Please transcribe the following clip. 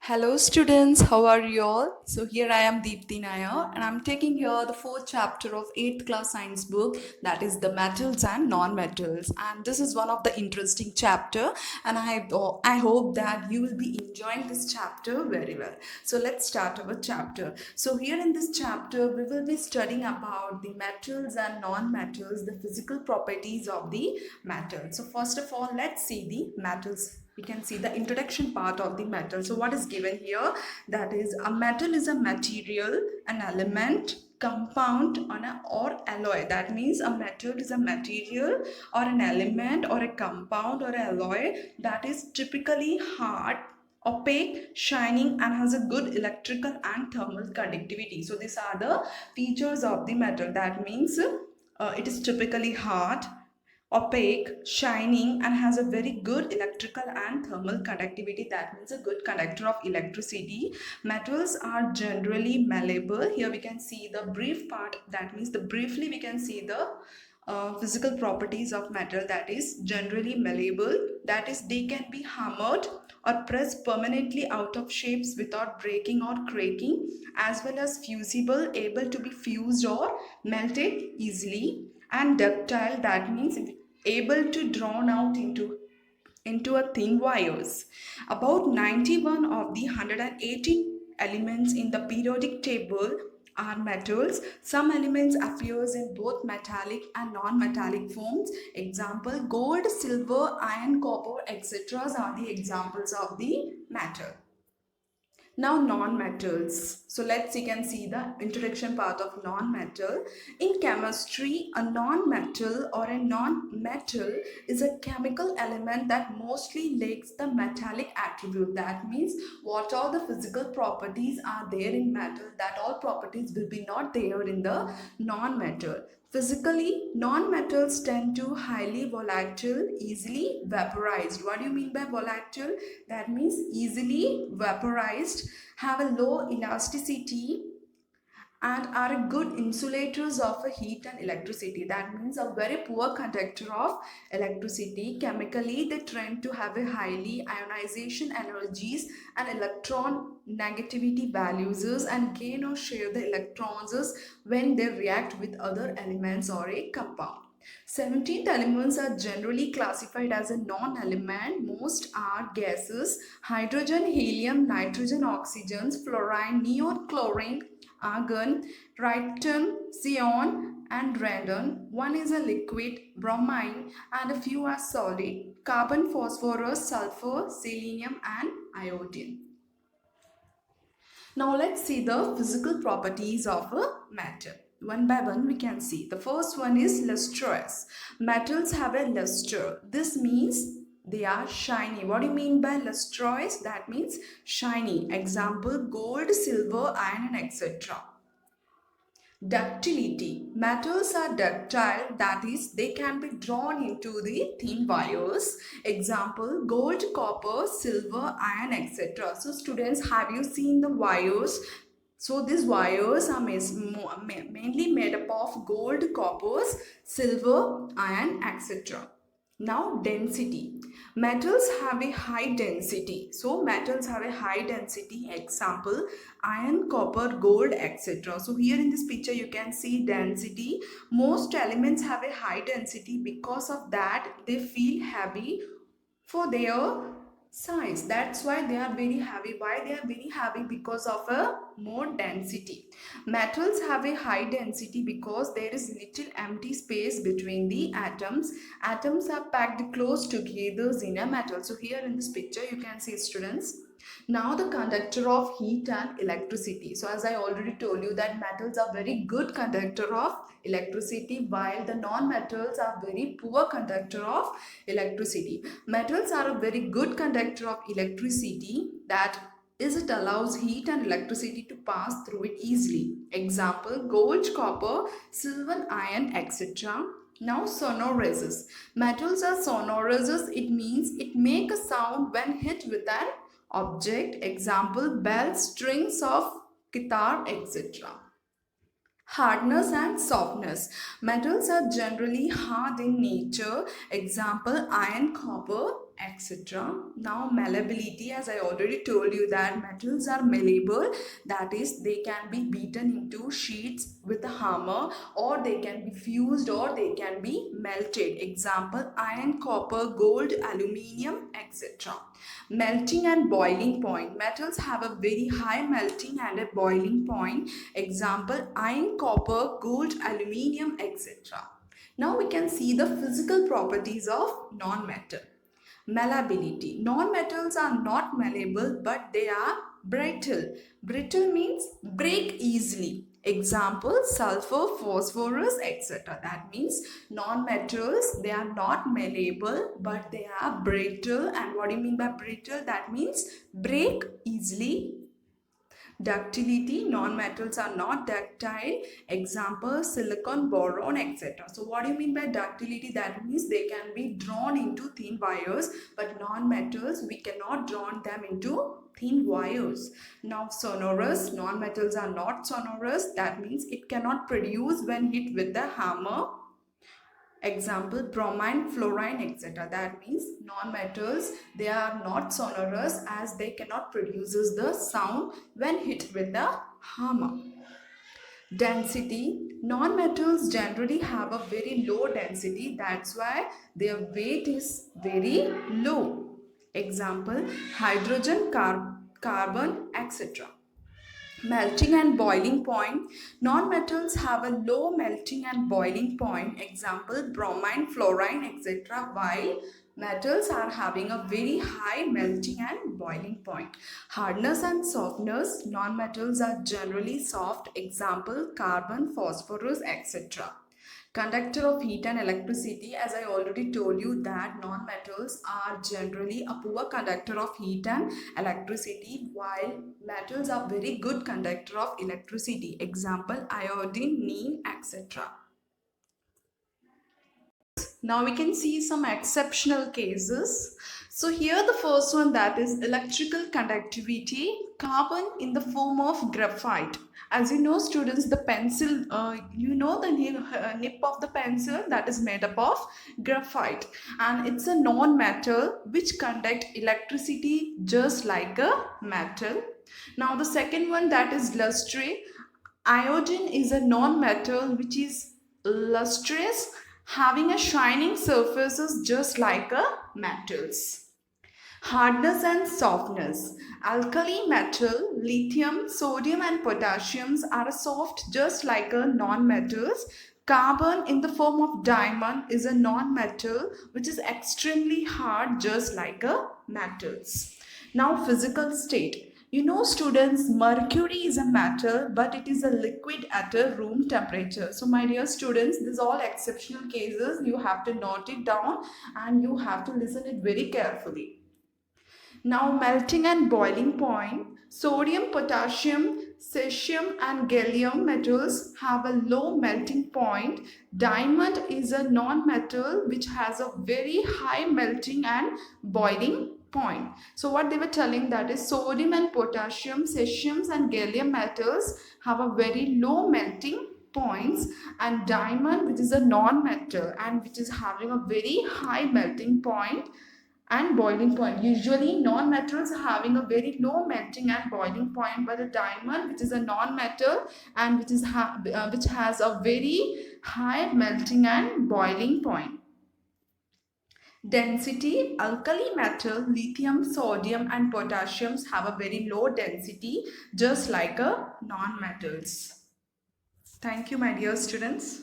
Hello students, how are you all? So here I am Deepti Nair and I'm taking here the fourth chapter of 8th class science book, that is the metals and non-metals, and this is one of the interesting chapter, and I hope that you will be enjoying this chapter very well. So let's start our chapter. So here in this chapter we will be studying about the metals and non-metals, the physical properties of the metal. So first of all, let's see the metals. We can see the introduction part of the metal. So what is given here, that is a metal is a material, an element, compound on a, or alloy. That means a metal is a material or an element or a compound or alloy that is typically hard, opaque, shining, and has a good electrical and thermal conductivity. So these are the features of the metal. That means it is typically hard, opaque, shining, and has a very good electrical and thermal conductivity. That means a good conductor of electricity. Metals are generally malleable. Here we can see the brief part. That means the briefly we can see the physical properties of metal, that is generally malleable, that is they can be hammered or pressed permanently out of shapes without breaking or cracking, as well as fusible, able to be fused or melted easily, and ductile, that means able to drawn out into a thin wires. About 91 of the 118 elements in the periodic table are metals. Some elements appears in both metallic and non-metallic forms. Example, gold, silver, iron, copper, etc. are the examples of the metal. Now non-metals. So let's you can see the introduction part of non-metal. In chemistry, a non-metal or a non-metal is a chemical element that mostly lacks the metallic attribute. That means what all the physical properties are there in metal, that all properties will be not there in the non-metal. Physically, non-metals tend to highly volatile, easily vaporized. What do you mean by volatile? That means easily vaporized, have a low elasticity, and are good insulators of heat and electricity. That means a very poor conductor of electricity. Chemically, they tend to have a highly ionization energies and electron negativity values and gain or share the electrons when they react with other elements or a compound. 17th elements are generally classified as a non-element. Most are gases: hydrogen, helium, nitrogen, oxygen, fluorine, neon, chlorine, argon, triton, xenon, and radon. One is a liquid, bromine, and a few are solid: carbon, phosphorus, sulfur, selenium, and iodine. Now let's see the physical properties of a metal. One by one we can see. The first one is lustrous. Metals have a luster. This means they are shiny. What do you mean by lustrous? That means shiny. Example, gold, silver, iron, etc. Ductility. Metals are ductile, that is, they can be drawn into the thin wires. Example, gold, copper, silver, iron, etc. So students, have you seen the wires? So these wires are mainly made up of gold, coppers, silver, iron, etc. Now density. Metals have a high density. So metals have a high density. Example, iron, copper, gold, etc. So here in this picture you can see density. Most elements have a high density. Because of that they feel heavy for their size. That's why they are very heavy. Why they are very heavy? Because of a more density. Metals have a high density because there is little empty space between the atoms. Atoms are packed close together in a metal. So here in this picture you can see, students, now the conductor of heat and electricity. So as I already told you that metals are very good conductor of electricity, while the non-metals are very poor conductor of electricity. Metals are a very good conductor of electricity, that is, it allows heat and electricity to pass through it easily. Example, gold, copper, silver, iron, etc. Now sonoresist. Metals are sonoresist. It means it make a sound when hit with an object. Example, bells, strings of guitar, etc. Hardness and softness. Metals are generally hard in nature. Example, iron, copper. etc. Now malleability, as I already told you that metals are malleable, that is they can be beaten into sheets with a hammer, or they can be fused, or they can be melted. Example, iron, copper, gold, aluminium, etc. Melting and boiling point. Metals have a very high melting and a boiling point. Example, iron, copper, gold, aluminium, etc. Now we can see the physical properties of non-metal. Malleability. Non-metals are not malleable, but they are brittle. Brittle means break easily. Example, sulfur, phosphorus, etc. That means non-metals, they are not malleable, but they are brittle. And what do you mean by brittle? That means break easily. Ductility, non-metals are not ductile. Example, silicon, boron, etc. So what do you mean by ductility? That means they can be drawn into thin wires, but non-metals, we cannot draw them into thin wires. Now sonorous, non-metals are not sonorous. That means it cannot produce when hit with the hammer. Example, bromine, fluorine, etc. That means non-metals, they are not sonorous as they cannot produce the sound when hit with the hammer. Density, non-metals generally have a very low density, that's why their weight is very low. Example, hydrogen, carbon, etc. Melting and boiling point. Non-metals have a low melting and boiling point. Example, bromine, fluorine, etc. While metals are having a very high melting and boiling point. Hardness and softness. Non-metals are generally soft. Example, carbon, phosphorus, etc. Conductor of heat and electricity, as I already told you that non-metals are generally a poor conductor of heat and electricity, while metals are very good conductor of electricity. Example, iodine, neem, etc. Now we can see some exceptional cases. So here the first one, that is electrical conductivity, carbon in the form of graphite. As you know students, the pencil, you know the nip of the pencil, that is made up of graphite, and it's a non-metal which conduct electricity just like a metal. Now the second one, that is lustrous. Iodine is a non-metal which is lustrous, having a shining surfaces just like a metals. Hardness and softness. Alkali metal, lithium, sodium and potassium are soft just like a non-metals. Carbon in the form of diamond is a non-metal which is extremely hard just like a metals. Now physical state. You know students, mercury is a metal but it is a liquid at a room temperature. So my dear students, these all exceptional cases, you have to note it down and you have to listen it very carefully. Now melting and boiling point. Sodium, potassium, cesium and gallium metals have a low melting point. Diamond is a non-metal which has a very high melting and boiling point. So what they were telling, that is sodium and potassium, cesium and gallium metals have a very low melting points, and diamond, which is a non-metal and which is having a very high melting point and boiling point. Usually non-metals are having a very low melting and boiling point, but the diamond, which is a non-metal and which has a very high melting and boiling point. Density, alkali metal, lithium, sodium and potassium have a very low density just like a non-metals. Thank you my dear students.